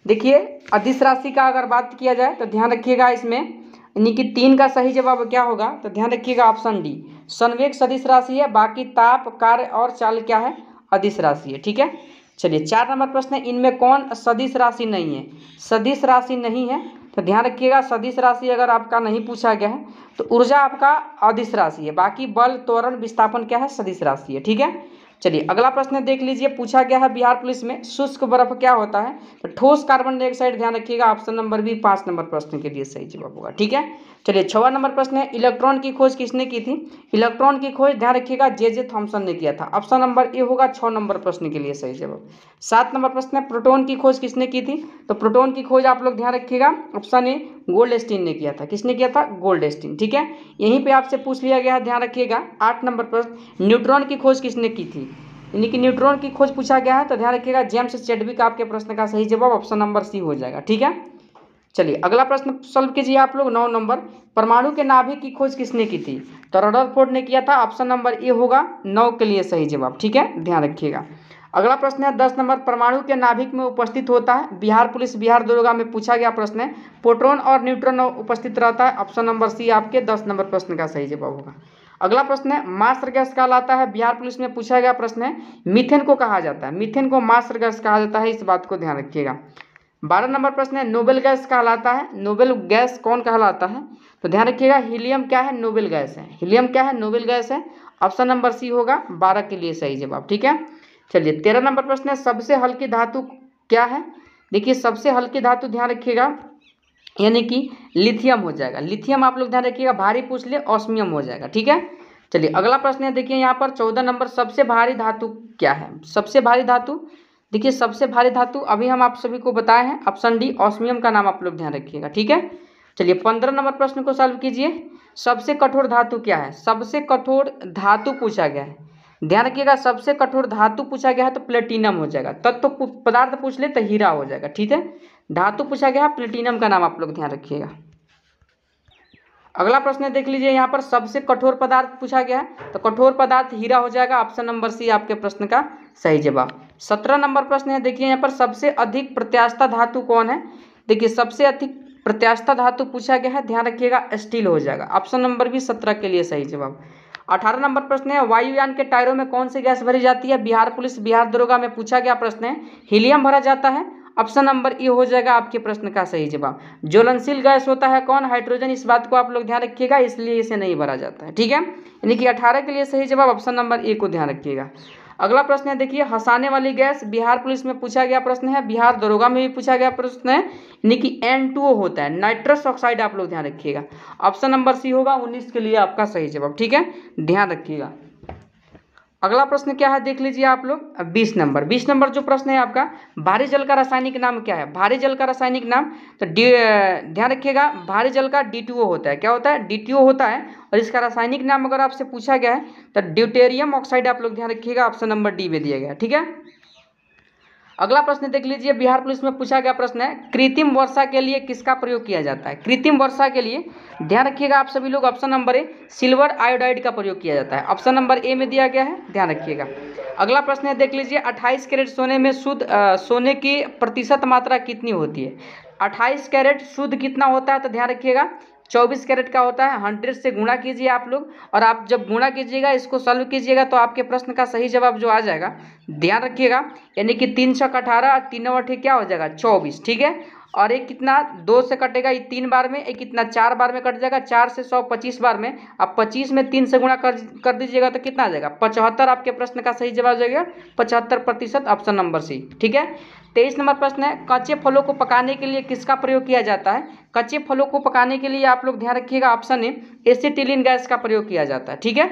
देखिए अदिश राशि का अगर बात किया जाए तो ध्यान रखिएगा, इसमें यानी कि 3 का सही जवाब क्या होगा? तो ध्यान रखिएगा, ऑप्शन डी, संवेग सदिश राशि है, बाकी ताप, कार्य और चाल क्या है? अदिश राशि है। ठीक है, चलिए 4 नंबर प्रश्न है, इनमें कौन सदिश राशि नहीं है? सदिश राशि नहीं है तो ध्यान रखिएगा सदिश राशि अगर आपका नहीं पूछा गया है तो ऊर्जा आपका अदिश राशि है, बाकी बल, त्वरण, विस्थापन क्या है, सदिश राशि है। ठीक है, चलिए अगला प्रश्न देख लीजिए, पूछा गया है बिहार पुलिस में शुष्क बर्फ क्या होता है, तो ठोस कार्बन डाइऑक्साइड। ध्यान रखिएगा ऑप्शन नंबर बी 5 नंबर प्रश्न के लिए सही जवाब होगा। ठीक है, चलिए 6वां नंबर प्रश्न है, इलेक्ट्रॉन की खोज किसने की थी। इलेक्ट्रॉन की खोज ध्यान रखिएगा जे थॉमसन ने किया था। ऑप्शन नंबर ए होगा 6 नंबर प्रश्न के लिए सही जवाब। 7 नंबर प्रश्न है, प्रोटॉन की खोज किसने की थी, तो प्रोटॉन की खोज आप लोग ध्यान रखिएगा ऑप्शन ए गोल्डस्टीन ने किया था। किसने किया था, गोल्डस्टीन। ठीक है, यहीं पे आपसे पूछ लिया गया है, ध्यान रखिएगा 8 नंबर प्रश्न, न्यूट्रॉन की खोज किसने की थी, यानी कि न्यूट्रॉन की खोज पूछा गया है, तो ध्यान रखिएगा जेम्स चैडविक आपके प्रश्न का सही जवाब ऑप्शन नंबर सी हो जाएगा। ठीक है, चलिए अगला प्रश्न सॉल्व कीजिए आप लोग। 9 नंबर, परमाणु के नाभिक की खोज किसने की थी, तो रदरफोर्ड ने किया था। ऑप्शन नंबर ए होगा 9 के लिए सही जवाब। ठीक है, ध्यान रखिएगा। अगला प्रश्न है 10 नंबर, परमाणु के नाभिक में उपस्थित होता है, बिहार पुलिस बिहार दरोगा में पूछा गया प्रश्न है, प्रोटॉन और न्यूट्रॉन उपस्थित रहता है। ऑप्शन नंबर सी आपके 10 नंबर प्रश्न का सही जवाब होगा। अगला प्रश्न है, मास्टर गैस कहलाता है, बिहार पुलिस में पूछा गया प्रश्न है, मीथेन को कहा जाता है, मीथेन को मास्टर गैस कहा जाता है, इस बात को ध्यान रखिएगा। 12 नंबर प्रश्न है, नोबेल गैस कहलाता है, नोबेल गैस कौन कहलाता है, तो ध्यान रखिएगा हीलियम क्या है, नोबेल गैस है। हीलियम क्या है, नोबेल गैस है। ऑप्शन नंबर सी होगा 12 के लिए सही जवाब। ठीक है, चलिए 13 नंबर प्रश्न है, सबसे हल्की धातु क्या है। देखिए सबसे हल्की धातु ध्यान रखिएगा यानी कि लिथियम हो जाएगा। लिथियम आप लोग ध्यान रखिएगा, भारी पूछ ले ऑस्मियम हो जाएगा। ठीक है, चलिए अगला प्रश्न है, देखिए यहाँ पर 14 नंबर, सबसे भारी धातु क्या है। सबसे भारी धातु, देखिए सबसे भारी धातु अभी हम आप सभी को बताए हैं, ऑप्शन डी ऑस्मियम का नाम आप लोग ध्यान रखिएगा। ठीक है, चलिए 15 नंबर प्रश्न को सॉल्व कीजिए, सबसे कठोर धातु क्या है। सबसे कठोर धातु पूछा गया है, ध्यान रखिएगा सबसे कठोर धातु पूछा गया है तो प्लेटिनम हो जाएगा। तत्व तो पदार्थ पूछ ले तो हीरा हो जाएगा। ठीक है, धातु पूछा गया है प्लेटिनम का नाम आप लोग ध्यान रखिएगा। अगला प्रश्न देख लीजिए, यहाँ पर सबसे कठोर पदार्थ पूछा गया है तो कठोर पदार्थ हीरा हो जाएगा। ऑप्शन नंबर सी आपके प्रश्न का सही जवाब। 17 नंबर प्रश्न है, देखिए यहाँ पर सबसे अधिक प्रत्यास्था धातु कौन है। देखिए सबसे अधिक प्रत्यास्था धातु पूछा गया है, ध्यान रखिएगा स्टील हो जाएगा। ऑप्शन नंबर भी 17 के लिए सही जवाब। 18 नंबर प्रश्न है, वायुयान के टायरों में कौन सी गैस भरी जाती है। बिहार पुलिस बिहार दरोगा में पूछा गया प्रश्न है, हीलियम भरा जाता है। ऑप्शन नंबर ए हो जाएगा आपके प्रश्न का सही जवाब। ज्वलनशील गैस होता है कौन, हाइड्रोजन। इस बात को आप लोग ध्यान रखिएगा, इसलिए इसे नहीं भरा जाता है। ठीक है, यानी कि 18 के लिए सही जवाब ऑप्शन नंबर ए को ध्यान रखिएगा। अगला प्रश्न है, देखिए हंसाने वाली गैस बिहार पुलिस में पूछा गया प्रश्न है, बिहार दरोगा में भी पूछा गया प्रश्न है, यानी कि N2O होता है, नाइट्रस ऑक्साइड आप लोग ध्यान रखिएगा। ऑप्शन नंबर सी होगा 19 के लिए आपका सही जवाब। ठीक है, ध्यान रखिएगा। अगला प्रश्न क्या है देख लीजिए आप लोग, 20 नंबर। 20 नंबर जो प्रश्न है आपका, भारी जल का रासायनिक नाम क्या है। भारी जल का रासायनिक नाम, तो ध्यान रखिएगा भारी जल का D2O होता है। क्या होता है, D2O होता है। और इसका रासायनिक नाम अगर आपसे पूछा गया है तो ड्यूटेरियम ऑक्साइड आप लोग ध्यान रखिएगा, ऑप्शन नंबर डी में दिया गया। ठीक है, अगला प्रश्न देख लीजिए, बिहार पुलिस में पूछा गया प्रश्न है, कृत्रिम वर्षा के लिए किसका प्रयोग किया जाता है। कृत्रिम वर्षा के लिए ध्यान रखिएगा आप सभी लोग, option number A silver iodide का प्रयोग किया जाता है। ऑप्शन नंबर ए में दिया गया है, ध्यान रखिएगा। अगला प्रश्न है देख लीजिए, 28 कैरेट सोने में शुद्ध सोने की प्रतिशत मात्रा कितनी होती है। 28 कैरेट शुद्ध कितना होता है, तो ध्यान रखिएगा 24 कैरेट का होता है। 100 से गुणा कीजिए आप लोग, और आप जब गुणा कीजिएगा इसको सॉल्व कीजिएगा तो आपके प्रश्न का सही जवाब जो आ जाएगा, ध्यान रखिएगा, यानी कि 3 छक 18 और 3 9 8 क्या हो जाएगा 24। ठीक है, और एक कितना 2 से कटेगा, ये 3 बार में, एक कितना 4 बार में कट जाएगा, 4 से 100 25 बार में। अब 25 में 3 से गुणा कर दीजिएगा तो कितना आ जाएगा 75। आपके प्रश्न का सही जवाब जाएगा 75%, ऑप्शन नंबर सी। ठीक है, 23 नंबर प्रश्न है, कच्चे फलों को पकाने के लिए किसका प्रयोग किया जाता है। कच्चे फलों को पकाने के लिए आप लोग ध्यान रखिएगा, ऑप्शन ए एसिटिलीन गैस का प्रयोग किया जाता है। ठीक है,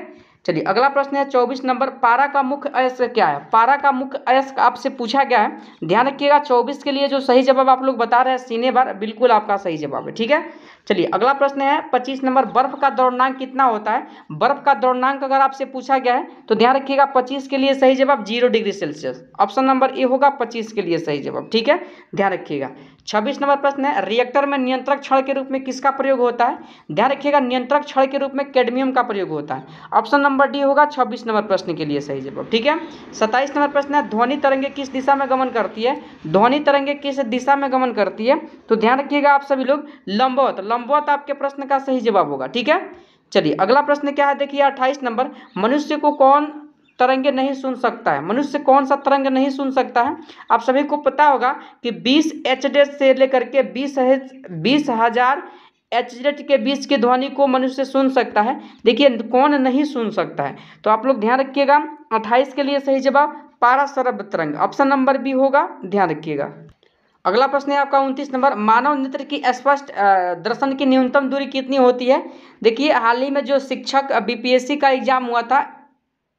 चलिए अगला प्रश्न है 24 नंबर, पारा का मुख्य अयस्क क्या है। पारा का मुख्य अयस्क आपसे पूछा गया है, ध्यान रखिएगा 24 के लिए जो सही जवाब आप लोग बता रहे हैं सीने बार, बिल्कुल आपका सही जवाब है। ठीक है, चलिए अगला प्रश्न है 25 नंबर, बर्फ का द्रवनांक कितना होता है। बर्फ का द्रवनांक अगर आपसे पूछा गया है तो ध्यान रखिएगा 25 के लिए सही जवाब 0 degree Celsius. Option number A होगा 25 के लिए सही जवाब। ठीक है, ध्यान रखिएगा। 26 नंबर प्रश्न है, रिएक्टर में नियंत्रक छड़ के रूप में किसका प्रयोग होता है। ध्यान रखिएगा नियंत्रक छड़ के रूप में कैडमियम का प्रयोग होता है। ऑप्शन नंबर डी होगा 26 नंबर प्रश्न के लिए सही जवाब। ठीक है, 27 नंबर प्रश्न है, ध्वनि तरंगे किस दिशा में गमन करती है। ध्वनि तरंगे किस दिशा में गमन करती है, तो ध्यान रखिएगा आप सभी लोग लंबवत। लंबवत आपके प्रश्न का सही जवाब होगा। ठीक है, चलिए अगला प्रश्न क्या है देखिए 28 नंबर, मनुष्य को कौन तरंगे नहीं सुन सकता है? मनुष्य कौन सा तरंग नहीं सुन सकता है? आप सभी को पता होगा कि 20 एच से लेकर के 20,000 एच के बीच की ध्वनि को मनुष्य सुन सकता है। देखिए कौन नहीं सुन सकता है, तो आप लोग ध्यान रखिएगा। 28 के लिए सही जवाब पाराशरभ तरंग, ऑप्शन नंबर बी होगा, ध्यान रखिएगा। अगला प्रश्न है आपका 29 नंबर, मानव नेत्र की स्पष्ट दर्शन की न्यूनतम दूरी कितनी होती है? देखिए हाल ही में जो शिक्षक बीपीएससी का एग्जाम हुआ था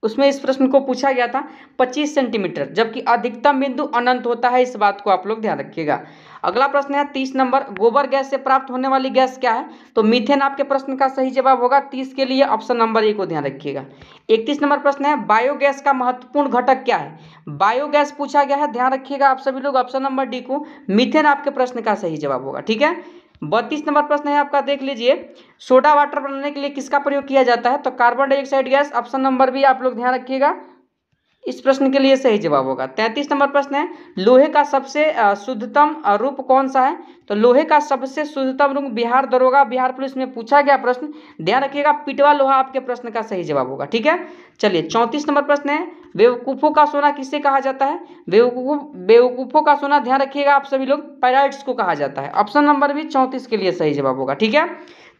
उसमें इस प्रश्न को पूछा गया था 25 सेंटीमीटर, जबकि अधिकतम बिंदु अनंत होता है। इस बात को आप लोग ध्यान रखिएगा। अगला प्रश्न है 30 नंबर, गोबर गैस से प्राप्त होने वाली गैस क्या है? तो मीथेन आपके प्रश्न का सही जवाब होगा। 30 के लिए ऑप्शन नंबर ए को ध्यान रखिएगा। 31 नंबर प्रश्न है, बायोगैस का महत्वपूर्ण घटक क्या है? बायोगैस पूछा गया है, ध्यान रखिएगा आप सभी लोग, ऑप्शन नंबर डी को मीथेन आपके प्रश्न का सही जवाब होगा। ठीक है। 32 नंबर प्रश्न है आपका, देख लीजिए, सोडा वाटर बनाने के लिए किसका प्रयोग किया जाता है? तो carbon dioxide gas, option number B आप लोग ध्यान रखिएगा, इस प्रश्न के लिए सही जवाब होगा। 33 नंबर प्रश्न है, लोहे का सबसे शुद्धतम रूप कौन सा है? तो लोहे का सबसे शुद्धतम रूप बिहार दरोगा बिहार पुलिस में पूछा गया प्रश्न, ध्यान रखिएगा, पिटवा लोहा आपके प्रश्न का सही जवाब होगा। ठीक है। चलिए 34 नंबर प्रश्न है, बेवकूफ़ों का सोना किसे कहा जाता है? बेवकूफ़ों का सोना, ध्यान रखिएगा आप सभी लोग, पैराइट्स को कहा जाता है। ऑप्शन नंबर भी 34 के लिए सही जवाब होगा। ठीक है।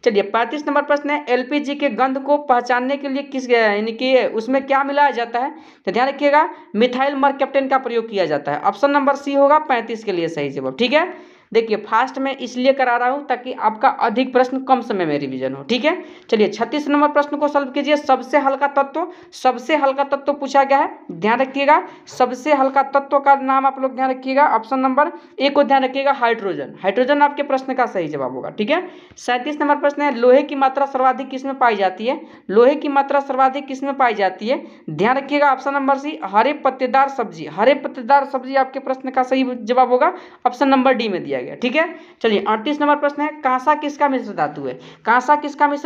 चलिए 35 नंबर प्रश्न है, एलपीजी के गंध को पहचानने के लिए किस यानी कि उसमें क्या मिलाया जाता है? तो ध्यान रखिएगा, मिथाइल मरकैप्टेन का प्रयोग किया जाता है। ऑप्शन नंबर सी होगा 35 के लिए सही जवाब। ठीक है। देखिए फास्ट में इसलिए करा रहा हूं ताकि आपका अधिक प्रश्न कम समय में रिवीजन हो। ठीक है। चलिए 36 नंबर प्रश्न को सॉल्व कीजिए। सबसे हल्का तत्व पूछा गया है, ध्यान रखिएगा, सबसे हल्का तत्व का नाम आप लोग ध्यान रखिएगा, ऑप्शन नंबर ए को ध्यान रखिएगा, हाइड्रोजन आपके प्रश्न का सही जवाब होगा। ठीक है। 37 नंबर प्रश्न है, लोहे की मात्रा सर्वाधिक किसमें पाई जाती है? लोहे की मात्रा सर्वाधिक किसमें पाई जाती है? ध्यान रखिएगा, ऑप्शन नंबर सी, हरे पत्तेदार सब्जी आपके प्रश्न का सही जवाब होगा, ऑप्शन नंबर डी में दिया गया। ठीक है। चलिए 38 नंबर प्रश्न है, कांसा किसका मिश्र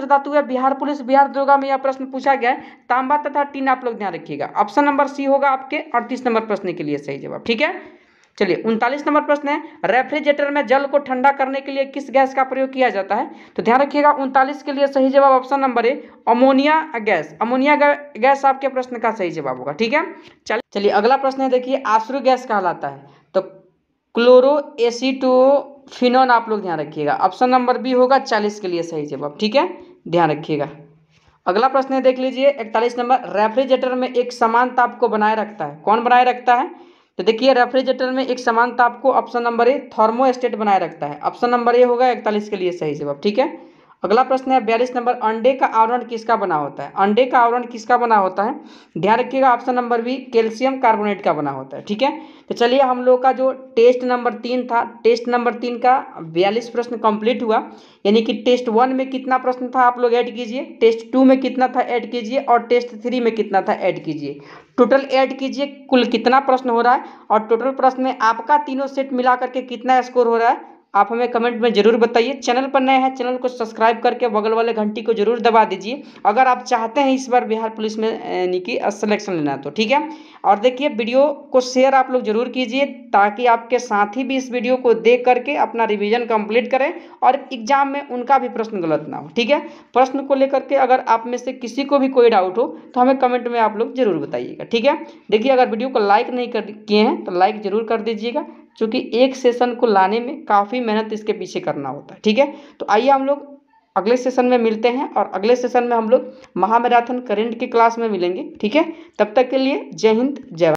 धातु है? बिहार पुलिस बिहार दरोगा में यह प्रश्न पूछा गया है। तांबा तथा टीन आप लोग ध्यान रखिएगा, ऑप्शन नंबर सी होगा आपके 38 नंबर प्रश्न के लिए सही जवाब। ठीक है। चलिए 39 नंबर प्रश्न है, रेफ्रिजरेटर में जल को ठंडा करने के लिए किस गैस का प्रयोग किया जाता है? तो ध्यान रखिएगा 39 के लिए सही जवाब option number A, ammonia gas आपके प्रश्न का सही जवाब होगा। ठीक है। चलिए अगला प्रश्न है, देखिए, आश्रय गैस कहलाता है तो क्लोरोएसिटोफिनॉन आप लोग ध्यान रखिएगा, ऑप्शन नंबर बी होगा 40 के लिए सही जवाब। ठीक है, ध्यान रखिएगा। अगला प्रश्न है, देख लीजिए 41 नंबर, रेफ्रिजरेटर में एक समान ताप को बनाए रखता है, कौन बनाए रखता है? तो देखिए रेफ्रिजरेटर में एक समान ताप को ऑप्शन नंबर ए थर्मोस्टेट बनाए रखता है, ऑप्शन नंबर ए होगा 41 के लिए सही जवाब। ठीक है। अगला प्रश्न है 42 नंबर, अंडे का आवरण किसका बना होता है? अंडे का आवरण किसका बना होता है? ध्यान रखिएगा, option number B calcium carbonate का बना होता है। ठीक है। तो चलिए हम लोग का जो टेस्ट नंबर 3 था, टेस्ट नंबर 3 का 42 प्रश्न कंप्लीट हुआ, यानी कि टेस्ट 1 में कितना प्रश्न था आप लोग ऐड कीजिए, टेस्ट 2 में कितना था ऐड कीजिए, और टेस्ट 3 में कितना था ऐड कीजिए, टोटल ऐड कीजिए, कुल कितना प्रश्न हो रहा है, और टोटल प्रश्न में आपका तीनों सेट मिला करके कितना स्कोर हो रहा है आप हमें कमेंट में जरूर बताइए। चैनल पर नए हैं, चैनल को सब्सक्राइब करके बगल वाले घंटी को जरूर दबा दीजिए अगर आप चाहते हैं इस बार बिहार पुलिस में यानी कि सिलेक्शन लेना तो। ठीक है। और देखिए वीडियो को शेयर आप लोग जरूर कीजिए ताकि आपके साथी भी इस वीडियो को देख करके अपना रिवीजन कंप्लीट करें और एग्जाम में उनका भी प्रश्न गलत ना हो। ठीक है। प्रश्न को लेकर के अगर आप में से किसी को भी कोई डाउट हो तो हमें कमेंट में आप लोग जरूर बताइएगा। ठीक है। देखिए अगर वीडियो को लाइक नहीं किए हैं तो लाइक जरूर कर दीजिएगा, क्योंकि एक सेशन को लाने में काफ़ी मेहनत इसके पीछे करना होता है। ठीक है। तो आइए हम लोग अगले सेशन में मिलते हैं, और अगले सेशन में हम लोग महामैराथन करंट की क्लास में मिलेंगे। ठीक है। तब तक के लिए जय हिंद, जय भारत।